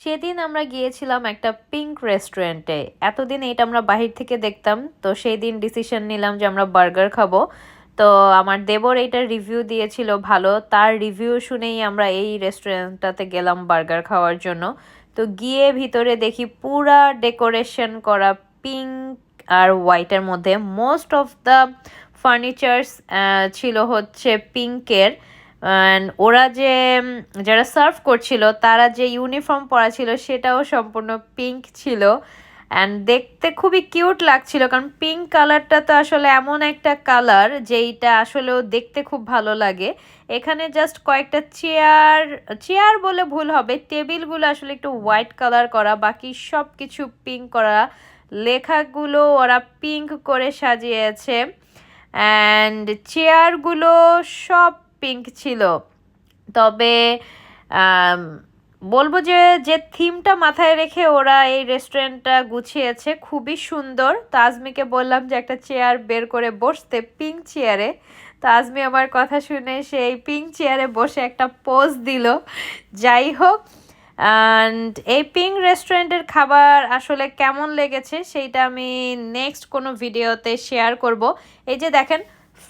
সেদিন আমরা গিয়েছিলাম একটা পিঙ্ক রেস্টুরেন্টে। এতদিন এটা আমরা বাহির থেকে দেখতাম, তো সেই দিন ডিসিশন নিলাম যে আমরা বার্গার খাবো। তো আমার দেবর এইটার রিভিউ দিয়েছিল ভালো, তার রিভিউ শুনেই আমরা এই রেস্টুরেন্টটাতে গেলাম বার্গার খাওয়ার জন্য। তো গিয়ে ভিতরে দেখি পুরা ডেকোরেশন করা পিঙ্ক আর হোয়াইটের মধ্যে। মোস্ট অফ দ্য ফার্নিচার্স ছিল হচ্ছে পিঙ্কের। ওরা যে যারা সার্ভ করছিল তারা যে ইউনিফর্ম পরা ছিল সেটাও সম্পূর্ণ পিঙ্ক ছিল। অ্যান্ড দেখতে খুবই কিউট লাগছিল, কারণ পিঙ্ক কালারটা তো আসলে এমন একটা কালার যেইটা আসলেও দেখতে খুব ভালো লাগে। এখানে জাস্ট কয়েকটা চেয়ার, চেয়ার বলে ভুল হবে, টেবিলগুলো আসলে একটু হোয়াইট কালার করা, বাকি সব কিছু পিঙ্ক করা। লেখাগুলো ওরা পিঙ্ক করে সাজিয়েছে, অ্যান্ড চেয়ারগুলো সব পিঙ্ক ছিল। তবে আম, বলবো যে যে থিমটা মাথায় রেখে ওরা এই রেস্টুরেন্টটা গুছিয়েছে খুবই সুন্দর। তো আজমিকে বললাম যে একটা চেয়ার বের করে বসতে, পিঙ্ক চেয়ারে। তো আজমি আমার কথা শুনে সেই পিঙ্ক চেয়ারে বসে একটা পোজ দিল। যাই হোক, অ্যান্ড এই পিঙ্ক রেস্টুরেন্টের খাবার আসলে কেমন লেগেছে সেইটা আমি নেক্সট কোনো ভিডিওতে শেয়ার করব। এই যে দেখেন,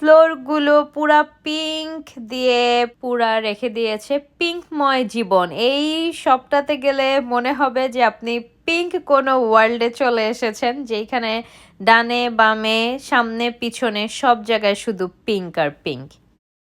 ফ্লোরগুলো পুরা পিঙ্ক দিয়ে পুরা রেখে দিয়েছে। পিঙ্কময় জীবন, এই শপটাতে গেলে মনে হবে যে আপনি পিঙ্ক কোনো ওয়ার্ল্ডে চলে এসেছেন, যেখানে ডানে বামে সামনে পিছনে সব জায়গায় শুধু পিঙ্ক আর পিঙ্ক।